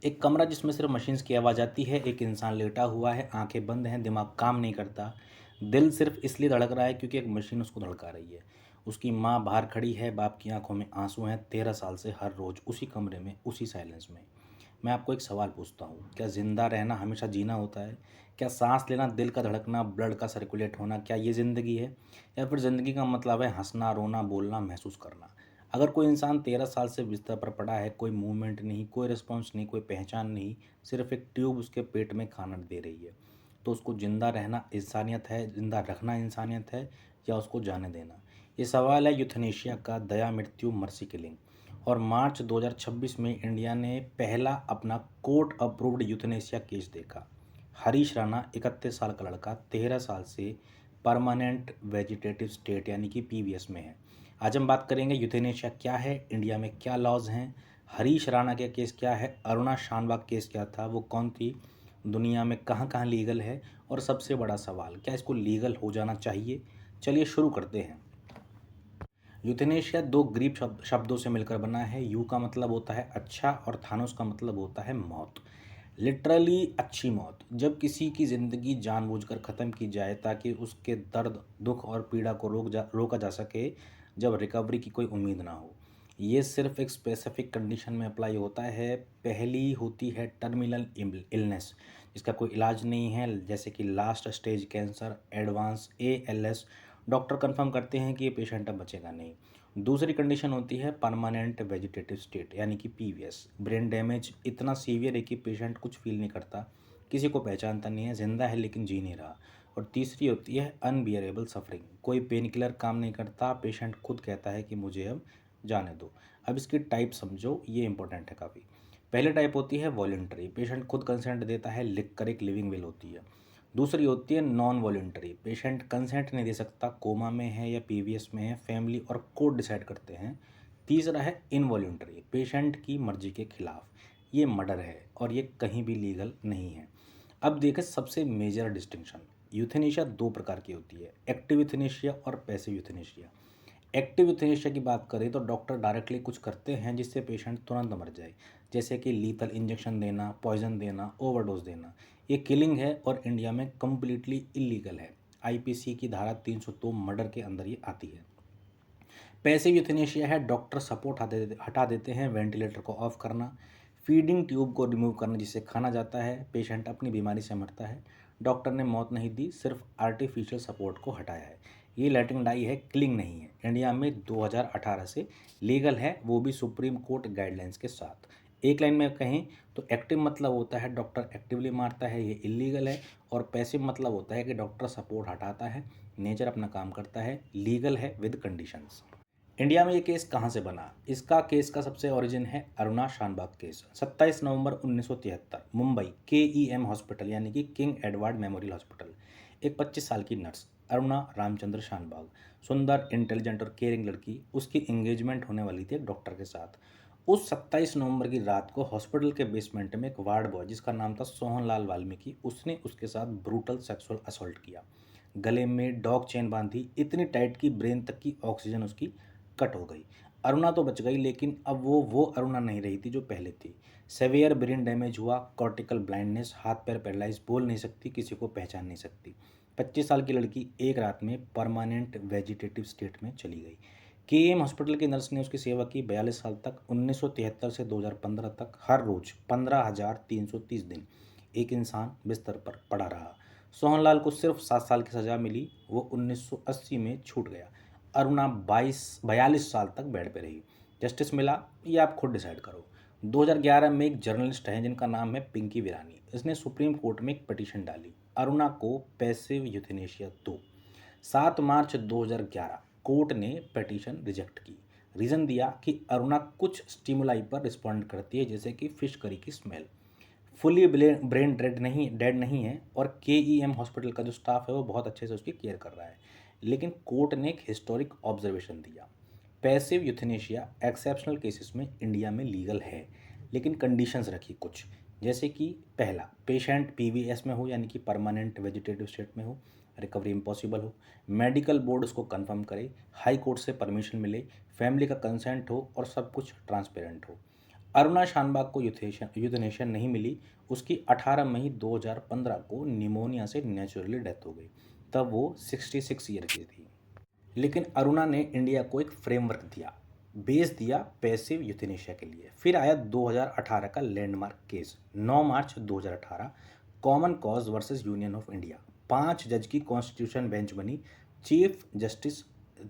एक कमरा जिसमें सिर्फ मशीन्स की आवाज़ आती है, एक इंसान लेटा हुआ है, आंखें बंद हैं, दिमाग काम नहीं करता। दिल सिर्फ इसलिए धड़क रहा है क्योंकि एक मशीन उसको धड़का रही है। उसकी माँ बाहर खड़ी है, बाप की आंखों में आंसू हैं, 13 साल से हर रोज उसी कमरे में, उसी साइलेंस में। मैं आपको एक सवाल पूछता हूँ, क्या जिंदा रहना हमेशा जीना होता है? क्या सांस लेना, दिल का धड़कना, ब्लड का सर्कुलेट होना, क्या ये ज़िंदगी है? या फिर ज़िंदगी का मतलब है हंसना, रोना, बोलना, महसूस करना? अगर कोई इंसान 13 साल से बिस्तर पर पड़ा है, कोई मूवमेंट नहीं, कोई रिस्पॉन्स नहीं, कोई पहचान नहीं, सिर्फ एक ट्यूब उसके पेट में खाना दे रही है, तो उसको जिंदा रहना इंसानियत है, जिंदा रखना इंसानियत है, या उसको जाने देना? ये सवाल है यूथनेशिया का, दया मृत्यु मर्सी किलिंग। और मार्च 2026 में इंडिया ने पहला अपना कोर्ट अप्रूव्ड यूथनेशिया केस देखा। हरीश राणा, 31 साल का लड़का, 13 साल से परमानेंट वेजिटेटिव स्टेट यानी कि पीवीएस में है। आज हम बात करेंगे यूथेनेशिया क्या है, इंडिया में क्या लॉज हैं, हरीश राणा का केस क्या है, अरुणा शानबाग केस क्या था, वो कौन थी, दुनिया में कहाँ कहाँ लीगल है, और सबसे बड़ा सवाल, क्या इसको लीगल हो जाना चाहिए? चलिए शुरू करते हैं। यूथेनेशिया दो ग्रीक शब्दों से मिलकर बना है। यू का मतलब होता है अच्छा और थानोस का मतलब होता है मौत। लिटरली अच्छी मौत, जब किसी की ज़िंदगी जानबूझकर ख़त्म की जाए ताकि उसके दर्द, दुख और पीड़ा को रोका जा सके, जब रिकवरी की कोई उम्मीद ना हो। ये सिर्फ एक स्पेसिफिक कंडीशन में अप्लाई होता है। पहली होती है टर्मिनल इलनेस, जिसका कोई इलाज नहीं है, जैसे कि last stage cancer, advance ALS. Doctor confirm करते हैं कि ये पेशेंट अब बचेगा नहीं। दूसरी कंडीशन होती है परमानेंट वेजिटेटिव स्टेट यानी कि पीवीएस। ब्रेन डैमेज इतना सीवियर है कि पेशेंट कुछ फील नहीं करता, किसी को पहचानता नहीं है, जिंदा है लेकिन जी नहीं रहा। और तीसरी होती है अनबियरेबल सफरिंग। कोई पेन किलर काम नहीं करता, पेशेंट खुद कहता है कि मुझे अब जाने दो। अब इसकी टाइप समझो, ये इंपॉर्टेंट है काफ़ी। पहले टाइप होती है वॉलेंटरी, पेशेंट खुद कंसेंट देता है, लिख कर एक लिविंग विल होती है। दूसरी होती है नॉन वॉलेंटरी, पेशेंट कंसेंट नहीं दे सकता, कोमा में है या पीवीएस में है, फैमिली और कोर्ट डिसाइड करते हैं। तीसरा है इनवॉल्यूंटरी, पेशेंट की मर्जी के खिलाफ, ये मर्डर है और ये कहीं भी लीगल नहीं है। अब देखें सबसे मेजर डिस्टिंक्शन। यूथेनेशिया दो प्रकार की होती है, एक्टिव यूथेनेशिया और पैसिव यूथेनेशिया। एक्टिव यूथेनेशिया की बात करें तो डॉक्टर डायरेक्टली कुछ करते हैं जिससे पेशेंट तुरंत मर जाए, जैसे कि लीथल इंजेक्शन देना, पॉइजन देना, ओवरडोज देना। ये किलिंग है और इंडिया में कम्प्लीटली इलीगल है। आईपीसी की धारा 302 मर्डर के अंदर ये आती है। पैसिव यूथेनेशिया है, डॉक्टर सपोर्ट हटा देते हैं, वेंटिलेटर को ऑफ करना, फीडिंग ट्यूब को रिमूव करना जिससे खाना जाता है, पेशेंट अपनी बीमारी से मरता है। डॉक्टर ने मौत नहीं दी, सिर्फ आर्टिफिशियल सपोर्ट को हटाया है। ये लेटिंग डाई है, किलिंग नहीं है। इंडिया में 2018 से लीगल है, वो भी सुप्रीम कोर्ट गाइडलाइंस के साथ। एक लाइन में कहें तो एक्टिव मतलब होता है डॉक्टर एक्टिवली मारता है, ये इलीगल है। और पैसिव मतलब होता है कि डॉक्टर सपोर्ट हटाता है, नेचर अपना काम करता है, लीगल है विद कंडीशंस। इंडिया में ये केस कहाँ से बना? इसका केस का सबसे ओरिजिन है अरुणा शानबाग केस। 27 नवंबर 1973 मुंबई केईएम हॉस्पिटल यानी कि किंग एडवर्ड मेमोरियल हॉस्पिटल। एक 25 साल की नर्स अरुणा रामचंद्र शानबाग, सुंदर, इंटेलिजेंट और केयरिंग लड़की, उसकी एंगेजमेंट होने वाली थी एक डॉक्टर के साथ। उस 27 नवंबर की रात को हॉस्पिटल के बेसमेंट में एक वार्ड बॉय जिसका नाम था सोहन लाल वाल्मीकि, उसने उसके साथ ब्रूटल सेक्सुअल असॉल्ट किया। गले में डॉग चेन बांधी, इतनी टाइट कि ब्रेन तक की ऑक्सीजन उसकी कट हो गई। अरुणा तो बच गई, लेकिन अब वो अरुणा नहीं रही थी जो पहले थी। सेवियर ब्रेन डैमेज हुआ, कॉर्टिकल ब्लाइंडनेस, हाथ पैर पैरालाइज, बोल नहीं सकती, किसी को पहचान नहीं सकती। 25 साल की लड़की एक रात में परमानेंट वेजिटेटिव स्टेट में चली गई। केएम हॉस्पिटल की नर्स ने उसकी सेवा की 42 साल तक। 1973 से 2015 तक हर रोज 15,330 दिन एक इंसान बिस्तर पर पड़ा रहा। सोहनलाल को सिर्फ 7 साल की सजा मिली, वो 1980 में छूट गया। अरुणा 42 साल तक बेड पे रही। जस्टिस मिला, ये आप खुद डिसाइड करो। 2011 में एक जर्नलिस्ट है जिनका नाम है पिंकी विरानी, इसने सुप्रीम कोर्ट में एक पिटीशन डाली, अरुणा को पैसिव यूथेनेशिया दो। 7 मार्च 2011 कोर्ट ने पिटीशन रिजेक्ट की। रीज़न दिया कि अरुणा कुछ स्टिमुलाई पर रिस्पॉन्ड करती है, जैसे कि फिश करी की स्मेल। फुली ब्रेन डेड नहीं है, और केईएम हॉस्पिटल का जो स्टाफ है वो बहुत अच्छे से उसकी केयर कर रहा है। लेकिन कोर्ट ने एक हिस्टोरिक ऑब्जर्वेशन दिया, पैसिव यूथेनेशिया एक्सेप्शनल केसेस में इंडिया में लीगल है, लेकिन कंडीशंस रखी कुछ, जैसे कि पहला, पेशेंट पीवीएस में हो यानी कि परमानेंट वेजिटेटिव स्टेट में हो, रिकवरी इम्पॉसिबल हो, मेडिकल बोर्ड उसको कंफर्म करे, हाई कोर्ट से परमिशन मिले, फैमिली का कंसेंट हो और सब कुछ ट्रांसपेरेंट हो। अरुणा शानबाग को यूथेनेशिया नहीं मिली। उसकी 18 मई 2015 को निमोनिया से नेचुरली डेथ हो गई। तब वो 66 ईयर की थी। लेकिन अरुणा ने इंडिया को एक फ्रेमवर्क दिया, बेस दिया पैसिव यूथेनेशिया के लिए। फिर आया 2018 का landmark case. 9 March 2018, common cause versus union of India. 5 जज की कॉन्स्टिट्यूशन बेंच बनी। चीफ जस्टिस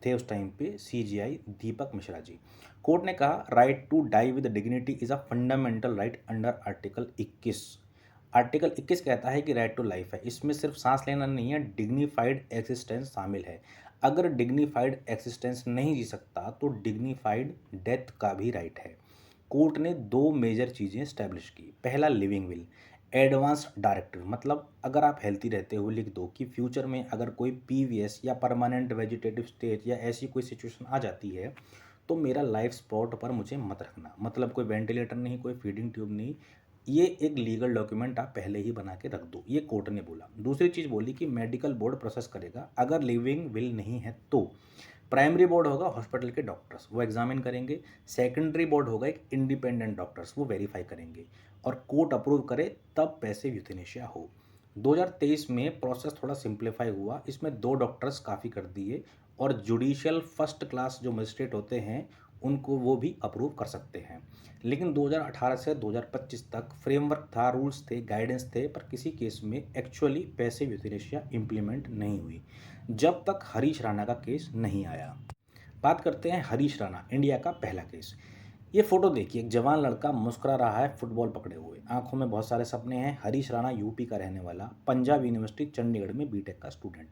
थे उस टाइम पे सीजीआई दीपक मिश्रा जी। कोर्ट ने कहा, right to die with dignity is a fundamental right under article 21। Article 21 कहता है कि राइट टू लाइफ है। इसमें सिर्फ सांस लेना नहीं है, डिग्निफाइड एक्सिस्टेंस शामिल है। अगर डिग्निफाइड एक्सिस्टेंस नहीं जी सकता तो डिग्निफाइड डेथ का भी राइट है। कोर्ट ने 2 मेजर चीज़ें स्टैब्लिश की। पहला, लिविंग विल। एडवांस्ड डायरेक्टिव, मतलब अगर आप हेल्थी रहते हो लिख दो कि फ्यूचर में अगर कोई पीवीएस या परमानेंट वेजिटेटिव स्टेट या ऐसी कोई सिचुएशन आ जाती है तो मेरा लाइफ सपोर्ट पर मुझे मत रखना। मतलब कोई वेंटिलेटर नहीं, कोई फीडिंग ट्यूब नहीं। ये एक लीगल डॉक्यूमेंट आप पहले ही बना के रख दो, ये कोर्ट ने बोला। दूसरी चीज़ बोली कि मेडिकल बोर्ड प्रोसेस करेगा। अगर लिविंग विल नहीं है तो प्राइमरी बोर्ड होगा हॉस्पिटल के डॉक्टर्स, वो एग्जामिन करेंगे। सेकेंडरी बोर्ड होगा एक इंडिपेंडेंट डॉक्टर्स, वो वेरीफाई करेंगे। और कोर्ट अप्रूव करे तब पैसिव यूथेनेशिया हो। 2023 में प्रोसेस थोड़ा सिंप्लीफाई हुआ। इसमें 2 डॉक्टर्स काफ़ी कर दिए और जुडिशियल फर्स्ट क्लास जो मजिस्ट्रेट होते हैं उनको वो भी अप्रूव कर सकते हैं। लेकिन 2018 से 2025 तक फ्रेमवर्क था, रूल्स थे, गाइडेंस थे, पर किसी केस में एक्चुअली पैसिव यूथेनेशिया इम्प्लीमेंट नहीं हुई जब तक हरीश राणा का केस नहीं आया। बात करते हैं हरीश राणा, इंडिया का पहला केस। ये फोटो देखिए, एक जवान लड़का मुस्कुरा रहा है फुटबॉल पकड़े हुए, आंखों में बहुत सारे सपने हैं। हरीश राणा यूपी का रहने वाला, पंजाब यूनिवर्सिटी चंडीगढ़ में बीटेक का स्टूडेंट,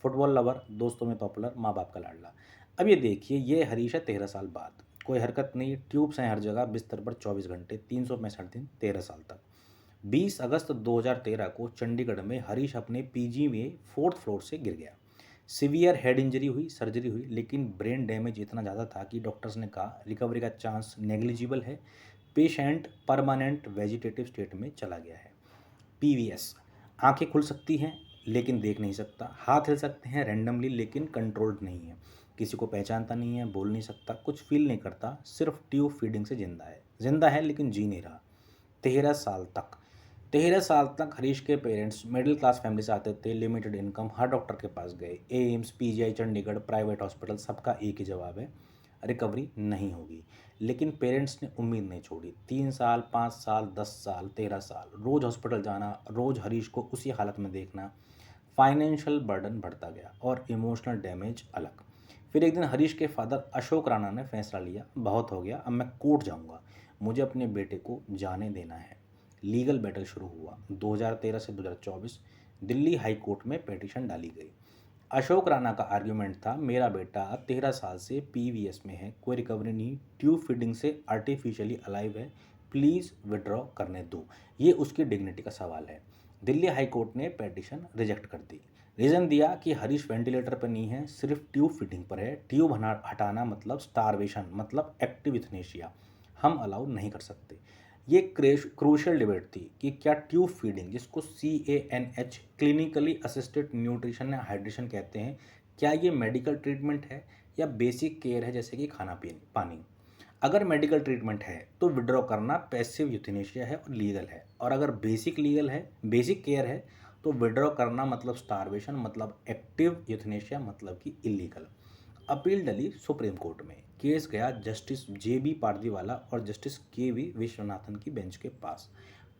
फुटबॉल लवर, दोस्तों में पॉपुलर, माँ बाप का लाडला। अब ये देखिए, ये हरीश है 13 साल बाद। कोई हरकत नहीं, ट्यूब्स हैं हर जगह, बिस्तर पर 24 घंटे 365 दिन, 13 साल तक। 20 अगस्त 2013 को चंडीगढ़ में हरीश अपने पीजी में 4th फ्लोर से गिर गया। सीवियर हेड इंजरी हुई, सर्जरी हुई, लेकिन ब्रेन डैमेज इतना ज़्यादा था कि डॉक्टर्स ने कहा रिकवरी का चांस नेग्लिजिबल है। पेशेंट परमानेंट वेजिटेटिव स्टेट में चला गया है। पीवीएस, आंखें खुल सकती हैं लेकिन देख नहीं सकता, हाथ हिल सकते हैं रैंडमली लेकिन कंट्रोल्ड नहीं है, किसी को पहचानता नहीं है, बोल नहीं सकता, कुछ फील नहीं करता, सिर्फ ट्यूब फीडिंग से जिंदा है लेकिन जी नहीं रहा। 13 साल तक 13 साल तक हरीश के पेरेंट्स मिडिल क्लास फैमिली से आते थे, लिमिटेड इनकम, हर डॉक्टर के पास गए, AIIMS, PGI Chandigarh, private hospital, सबका एक ही जवाब है, रिकवरी नहीं होगी। लेकिन पेरेंट्स ने उम्मीद नहीं छोड़ी। 3 साल, 5 साल, 10 साल, 13 साल, रोज़ हॉस्पिटल जाना, रोज़ हरीश को उसी हालत में देखना। फाइनेंशियल बर्डन बढ़ता गया और इमोशनल डैमेज अलग। फिर एक दिन हरीश के फादर अशोक राणा ने फैसला लिया, बहुत हो गया, अब मैं कोर्ट जाऊंगा, मुझे अपने बेटे को जाने देना है। लीगल बैटल शुरू हुआ। 2013 से 2024 दिल्ली हाई कोर्ट में पिटीशन डाली गई। अशोक राणा का आर्ग्यूमेंट था, मेरा बेटा 13 साल से पीवीएस में है, कोई रिकवरी नहीं, ट्यूब फीडिंग से आर्टिफिशियली अलाइव है, प्लीज़ विड्रॉ करने दो, ये उसकी डिग्निटी का सवाल है। दिल्ली हाई कोर्ट ने पिटीशन रिजेक्ट कर दी। रीज़न दिया कि हरीश वेंटिलेटर पर नहीं है, सिर्फ ट्यूब फीडिंग पर है। ट्यूब हटाना मतलब स्टारवेशन, मतलब एक्टिव यूथनेशिया, हम अलाउ नहीं कर सकते। ये क्रूशियल डिबेट थी कि क्या ट्यूब फीडिंग, जिसको CANH क्लिनिकली असिस्टेड न्यूट्रिशन या हाइड्रेशन कहते हैं, क्या ये मेडिकल ट्रीटमेंट है या बेसिक केयर है, जैसे कि खाना पीना पानी। अगर मेडिकल ट्रीटमेंट है तो विड्रॉ करना पैसिव यूथेनेशिया है और लीगल है, और अगर बेसिक केयर है तो विड्रॉ करना मतलब स्टारवेशन, मतलब एक्टिव यूथेनेशिया, मतलब कि इलीगल। अपील डली सुप्रीम कोर्ट में। केस गया जस्टिस JB पारदीवाला और जस्टिस KV विश्वनाथन की बेंच के पास।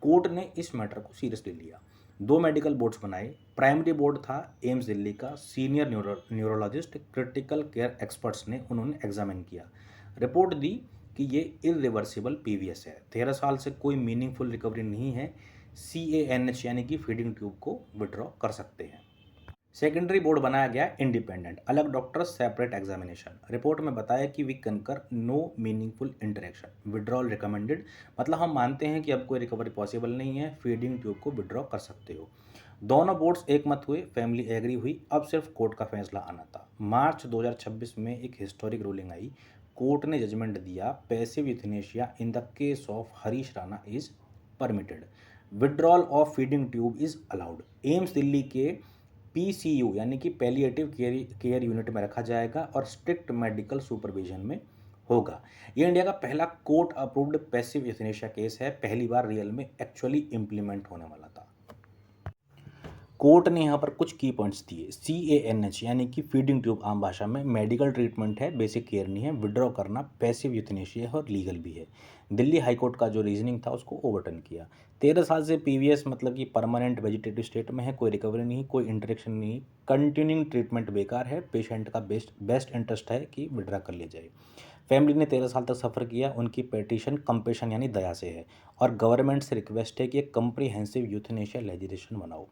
कोर्ट ने इस मैटर को सीरियसली लिया। 2 मेडिकल बोर्ड्स बनाए। प्राइमरी बोर्ड था एम्स दिल्ली का, senior neurologist, critical care experts ने उन्होंने एग्जामिन किया, रिपोर्ट दी कि ये इरिवर्सिबल पीवीएस है, 13 साल से कोई मीनिंगफुल रिकवरी नहीं है, CANH यानी कि फीडिंग ट्यूब को विड्रॉ कर सकते हैं। सेकेंडरी बोर्ड बनाया गया इंडिपेंडेंट, अलग डॉक्टर, सेपरेट एग्जामिनेशन। रिपोर्ट में बताया कि we concur no meaningful interaction, withdrawal recommended, मतलब हम मानते हैं कि अब कोई रिकवरी पॉसिबल नहीं है, फीडिंग ट्यूब को विड्रॉ कर सकते हो। दोनों बोर्ड्स एक मत हुए, फैमिली एग्री हुई, अब सिर्फ कोर्ट का फैसला आना था। मार्च 2026 में एक हिस्टोरिक रूलिंग आई। कोर्ट ने जजमेंट दिया, passive euthanasia in the case of Harish Rana is permitted, withdrawal of feeding tube is allowed. AIIMS Delhi के PCU यानी कि पैलिएटिव केयर यूनिट में रखा जाएगा और स्ट्रिक्ट मेडिकल सुपरविजन में होगा। ये इंडिया का पहला court approved passive euthanasia case है, पहली बार रियल में एक्चुअली इम्प्लीमेंट होने वाला था। कोर्ट ने यहाँ पर कुछ की पॉइंट्स दिए। CANH यानी कि फीडिंग ट्यूब आम भाषा में मेडिकल ट्रीटमेंट है, बेसिक केयर नहीं है, विड्रॉ करना पैसिव यूथनेशिया है और लीगल भी है। दिल्ली हाई कोर्ट का जो रीजनिंग था उसको ओवरटर्न किया। 13 साल से PVS मतलब कि परमानेंट वेजिटेटिव स्टेट में है, कोई रिकवरी नहीं, कोई इंटरेक्शन नहीं, कंटिन्यूइंग ट्रीटमेंट बेकार है, पेशेंट का बेस्ट इंटरेस्ट है कि विड्रॉ कर लिया जाए। फैमिली ने 13 साल तक सफ़र किया, उनकी पेटिशन कंपेशन यानी दया से है और गवर्नमेंट से रिक्वेस्ट है कि एक कम्प्रीहेंसिव यूथनेशिया लेजिस्लेशन बनाओ।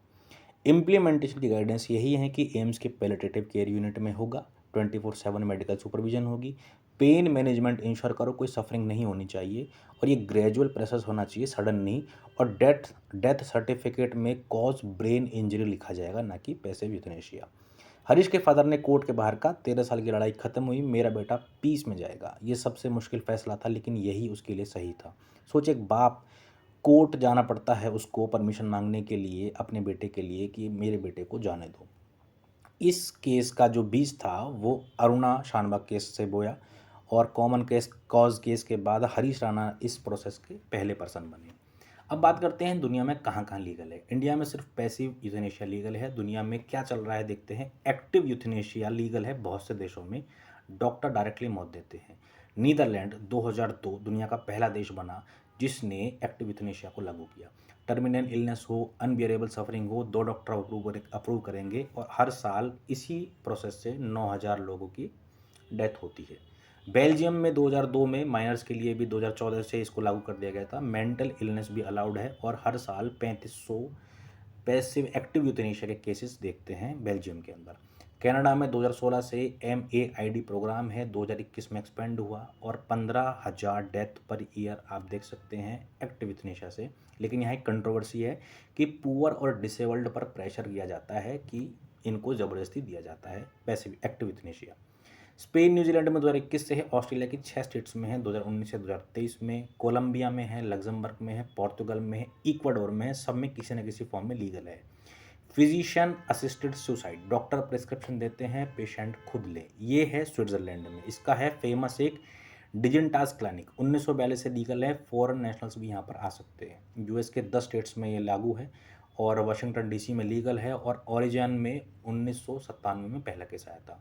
इम्प्लीमेंटेशन की गाइडेंस यही है कि एम्स के पैलिएटिव केयर यूनिट में होगा, 24/7 मेडिकल सुपरविजन होगी, पेन मैनेजमेंट इंश्योर करो, कोई सफरिंग नहीं होनी चाहिए और ये ग्रेजुअल प्रोसेस होना चाहिए, सडन नहीं। और डेथ सर्टिफिकेट में कॉज ब्रेन इंजरी लिखा जाएगा, ना कि पैसिव यूथनेशिया। हरीश के फादर ने कोर्ट के बाहर का 13 साल की लड़ाई खत्म हुई, मेरा बेटा पीस में जाएगा। ये सबसे मुश्किल फैसला था लेकिन यही उसके लिए सही था। सोच, एक बाप कोर्ट जाना पड़ता है उसको परमिशन मांगने के लिए अपने बेटे के लिए कि मेरे बेटे को जाने दो। इस केस का जो बीज था वो अरुणा शानबाग केस से बोया और कॉमन कॉज केस के बाद हरीश राणा इस प्रोसेस के पहले पर्सन बने। अब बात करते हैं दुनिया में कहाँ कहाँ लीगल है। इंडिया में सिर्फ पैसिव यूथनेशिया लीगल है। दुनिया में क्या चल रहा है देखते हैं। एक्टिव यूथनेशिया लीगल है बहुत से देशों में, डॉक्टर डायरेक्टली मौत देते हैं। नीदरलैंड 2002 दुनिया का पहला देश बना जिसने एक्टिव यूथनेशिया को लागू किया। टर्मिनल इलनेस हो, अनबियरेबल सफरिंग हो, 2 डॉक्टर अप्रूव करेंगे और हर साल इसी प्रोसेस से 9,000 लोगों की डेथ होती है। बेल्जियम में 2002 में माइनर्स के लिए भी 2014 से इसको लागू कर दिया गया था। मेंटल इलनेस भी अलाउड है और हर साल 3500 पैसिव एक्टिव यूथनेशिया के केसेस देखते हैं बेल्जियम के अंदर। कनाडा में 2016 से MAID प्रोग्राम है, 2021 में एक्सपेंड हुआ और 15,000 डेथ पर ईयर आप देख सकते हैं एक्टिव यूथनेशिया से। लेकिन यहाँ एक कंट्रोवर्सी है कि पुअर और डिसेबल्ड पर प्रेशर किया जाता है कि इनको ज़बरदस्ती दिया जाता है passive active euthanasia. Spain New Zealand में 2021 से है, ऑस्ट्रेलिया की 6 स्टेट्स में है, 2019 से 2023 में, कोलंबिया में है, लग्जमबर्ग में है, पोर्तुगल में है, इक्वाडोर में है, सब में किसी न किसी फॉर्म में लीगल है। Physician assisted suicide, doctor prescription देते हैं, पेशेंट खुद ले, ये है स्विट्जरलैंड में। इसका है फेमस एक डिजिनटास क्लिनिक, 1942 से लीगल है, फॉरेन नेशनल्स भी यहाँ पर आ सकते हैं। यूएस के 10 स्टेट्स में ये लागू है और वाशिंगटन DC में लीगल है और ओरिजिन में 1997 में पहला केस आया था।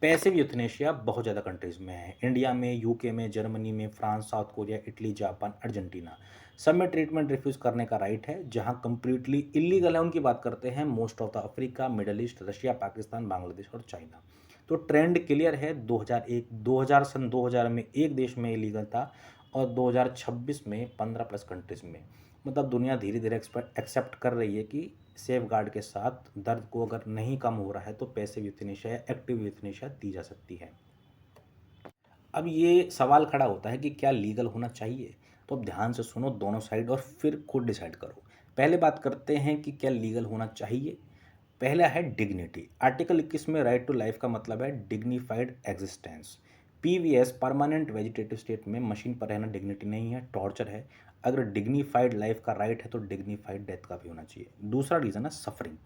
पैसिव यूथनेशिया बहुत ज़्यादा कंट्रीज़ में है, इंडिया में, यूके में, जर्मनी में, France, south Korea, Italy, Japan, Argentina, सब में ट्रीटमेंट रिफ्यूज़ करने का राइट है। जहां कंप्लीटली इलीगल है उनकी बात करते हैं most of the Africa, middle east, Russia, Pakistan, Bangladesh और चाइना। तो ट्रेंड क्लियर है। 2000 में एक देश में इलीगल था और 2026 में 15+ कंट्रीज़ में। मतलब दुनिया धीरे धीरे एक्सेप्ट कर रही है कि सेफ गार्ड के साथ दर्द को अगर नहीं कम हो रहा है तो पैसिव यूथनेशिया या एक्टिव यूथनेशिया दी जा सकती है। अब ये सवाल खड़ा होता है कि क्या लीगल होना चाहिए। तो अब ध्यान से सुनो दोनों साइड और फिर खुद डिसाइड करो। पहले बात करते हैं कि क्या लीगल होना चाहिए। पहला है डिग्निटी। आर्टिकल 21 में राइट टू लाइफ का मतलब है dignified existence. PVS permanent vegetative state में मशीन पर रहना डिग्निटी नहीं है, टॉर्चर है। अगर डिग्निफाइड लाइफ का राइट है तो डिग्निफाइड डेथ का भी होना चाहिए। दूसरा रीज़न है सफरिंग।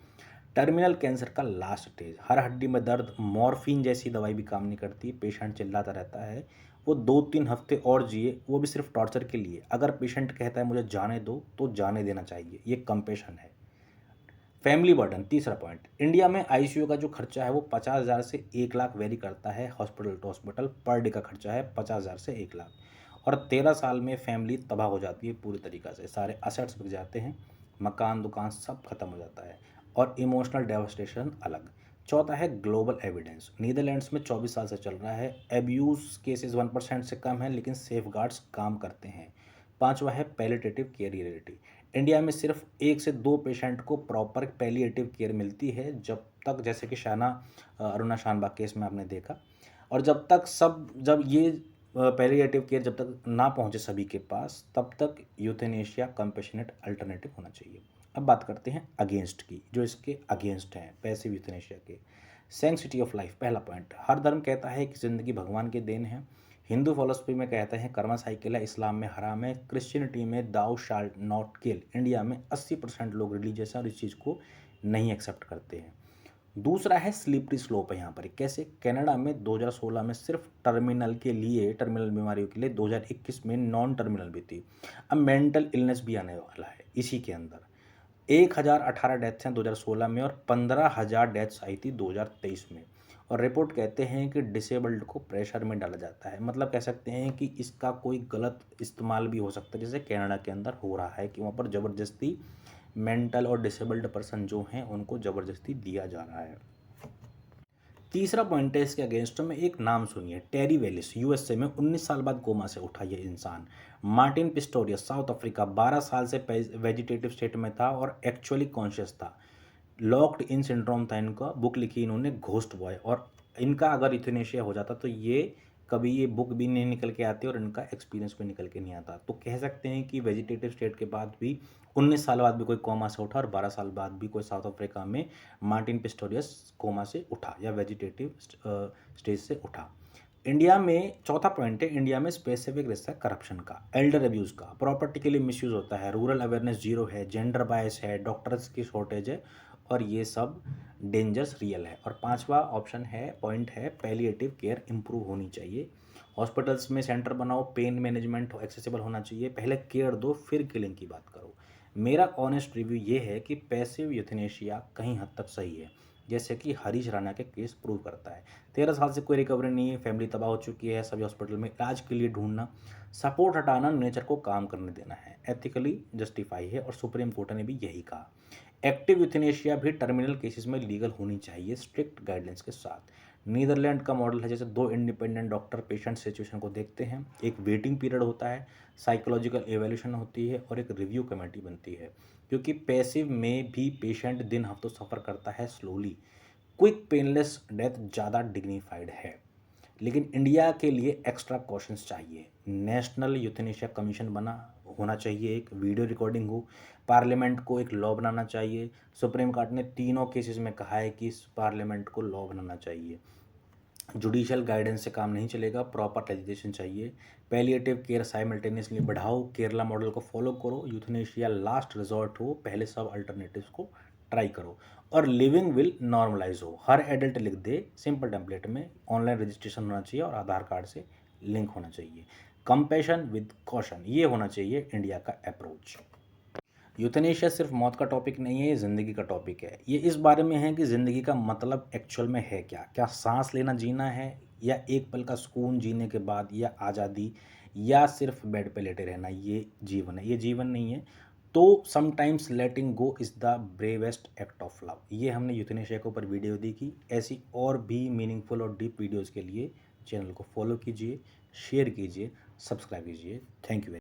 टर्मिनल कैंसर का लास्ट स्टेज, हर हड्डी में दर्द, मॉर्फिन जैसी दवाई भी काम नहीं करती, पेशेंट चिल्लाता रहता है, वो 2-3 हफ्ते और जिए, वो भी सिर्फ टॉर्चर के लिए। अगर पेशेंट कहता है मुझे जाने दो तो जाने देना चाहिए, ये कंपेशन है। फैमिली बर्डन, तीसरा पॉइंट, इंडिया में ICU का जो खर्चा है वो 50,000 से 1 लाख वेरी करता है। Hospital to hospital per day का खर्चा है 50,000 से 1 लाख और 13 साल में फैमिली तबाह हो जाती है पूरी तरीक़ा से, सारे असेट्स बिक जाते हैं, मकान दुकान सब खत्म हो जाता है और इमोशनल डेवास्टेशन अलग। चौथा है ग्लोबल एविडेंस। नीदरलैंड्स में 24 साल से चल रहा है, एब्यूज़ केसेस 1% से कम है लेकिन सेफ गार्ड्स काम करते हैं। पांचवा है पैलिएटिव केयर रियलिटी। इंडिया में सिर्फ 1 से 2 पेशेंट को प्रॉपर पैलिएटिव केयर मिलती है जब तक, जैसे कि अरुणा शानबाग केस में आपने देखा। और जब ये पैलिएटिव केयर जब तक ना पहुंचे सभी के पास तब तक यूथेनेशिया कंपैशनेट अल्टरनेटिव होना चाहिए। अब बात करते हैं अगेंस्ट की, जो इसके अगेंस्ट हैं पैसिव यूथेनेशिया के। सैंक्टिटी ऑफ लाइफ, पहला पॉइंट, हर धर्म कहता है कि ज़िंदगी भगवान की देन है। हिंदू फिलोसफी में कहते हैं कर्मा साइकिल है, इस्लाम में हराम है, क्रिश्चियनिटी में दाउ शाल्ट नॉट किल। इंडिया में 80% लोग रिलीजियस हैं और इस चीज़ को नहीं एक्सेप्ट करते हैं। दूसरा है स्लिपरी स्लोप है यहाँ पर। कैसे? कनाडा में 2016 में सिर्फ टर्मिनल बीमारियों के लिए 2021 में नॉन टर्मिनल भी थी। अब मेंटल इलनेस भी आने वाला है इसी के अंदर। 1018 डेथ्स हैं 2016 में और 15,000 डेथ्स आई थी 2023 में। और रिपोर्ट कहते हैं कि डिसेबल्ड को प्रेशर में डाला जाता है, मतलब कह सकते हैं कि इसका कोई गलत इस्तेमाल भी हो सकता है, जैसे कनाडा के अंदर हो रहा है कि वहाँ पर ज़बरदस्ती मेंटल और डिसेबल्ड पर्सन जो हैं उनको ज़बरदस्ती दिया जा रहा है। तीसरा पॉइंट है इसके अगेंस्ट में, एक नाम सुनिए, टेरी वेलिस, यूएसए में 19 साल बाद कोमा से उठा ये इंसान। मार्टिन पिस्टोरियस, साउथ अफ्रीका, 12 साल से वेजिटेटिव स्टेट में था और एक्चुअली कॉन्शियस था। लॉक्ड इन सिंड्रोम था इनका, बुक लिखी इन्होंने घोस्ट बॉय। और इनका अगर यूथनेशिया हो जाता तो ये कभी ये बुक भी नहीं निकल के आती और इनका एक्सपीरियंस भी निकल के नहीं आता। तो कह सकते हैं कि वेजिटेटिव स्टेट के बाद भी 19 साल बाद भी कोई कोमा से उठा और 12 साल बाद भी कोई साउथ अफ्रीका में मार्टिन पिस्टोरियस कोमा से उठा या वेजिटेटिव स्टेज से उठा। इंडिया में चौथा पॉइंट है, इंडिया में स्पेसिफिक रिस्क है करप्शन का, एल्डर अब्यूज़ का, प्रॉपर्टी के लिए मिसयूज़ होता है, रूरल अवेयरनेस जीरो है, जेंडर बायस है, डॉक्टर्स की शॉर्टेज है और ये सब डेंजर्स रियल है। और पांचवा ऑप्शन है, पॉइंट है, पैलिएटिव केयर इंप्रूव होनी चाहिए। हॉस्पिटल्स में सेंटर बनाओ, पेन मैनेजमेंट एक्सेसिबल होना चाहिए, पहले केयर दो फिर किलिंग की बात करो। मेरा ऑनेस्ट रिव्यू ये है कि पैसिव यूथनेशिया कहीं हद तक सही है, जैसे कि हरीश राणा के केस प्रूव करता है। 13 साल से कोई रिकवरी नहीं है, फैमिली तबाह हो चुकी है, सभी हॉस्पिटल में इलाज के लिए ढूंढना, सपोर्ट हटाना, नेचर को काम करने देना है, एथिकली जस्टिफाई है और सुप्रीम कोर्ट ने भी यही कहा। एक्टिव यूथनेशिया भी टर्मिनल केसेस में लीगल होनी चाहिए स्ट्रिक्ट गाइडलाइंस के साथ। नीदरलैंड का मॉडल है, जैसे 2 इंडिपेंडेंट डॉक्टर पेशेंट सिचुएशन को देखते हैं, एक वेटिंग पीरियड होता है, साइकोलॉजिकल एवेल्यूशन होती है और एक रिव्यू कमेटी बनती है। क्योंकि पैसिव में भी पेशेंट दिन हफ्तों सफ़र करता है स्लोली, क्विक पेनलेस डेथ ज़्यादा डिग्निफाइड है। लेकिन इंडिया के लिए एक्स्ट्रा कॉशंस चाहिए। नेशनल यूथनेशिया कमीशन बना होना चाहिए, एक वीडियो रिकॉर्डिंग हो, पार्लियामेंट को एक लॉ बनाना चाहिए। सुप्रीम कोर्ट ने तीनों केसेस में कहा है कि इस पार्लियामेंट को लॉ बनाना चाहिए। जुडिशियल गाइडेंस से काम नहीं चलेगा, प्रॉपर लेजिस्लेशन चाहिए। पैलिएटिव केयर साइमल्टेनियसली बढ़ाओ, केरला मॉडल को फॉलो करो, यूथनेशिया लास्ट रिजॉर्ट हो, पहले सब अल्टरनेटिव्स को ट्राई करो। और लिविंग विल नॉर्मलाइज हो, हर एडल्ट लिख दे सिंपल टेम्पलेट में, ऑनलाइन रजिस्ट्रेशन होना चाहिए और आधार कार्ड से लिंक होना चाहिए। कंपैशन विद कॉशन, ये होना चाहिए इंडिया का अप्रोच। यूथनेशिया सिर्फ मौत का टॉपिक नहीं है, ये ज़िंदगी का टॉपिक है। ये इस बारे में है कि ज़िंदगी का मतलब एक्चुअल में है क्या, क्या सांस लेना जीना है, या एक पल का सुकून जीने के बाद, या आज़ादी, या सिर्फ बेड पे लेटे रहना ये जीवन है। ये जीवन नहीं है। तो sometimes letting go is the bravest act of love. ये हमने यूथनेशिया के ऊपर वीडियो देखी। ऐसी और भी मीनिंगफुल और डीप वीडियोज़ के लिए चैनल को फॉलो कीजिए, शेयर कीजिए, सब्सक्राइब कीजिए। Thank you.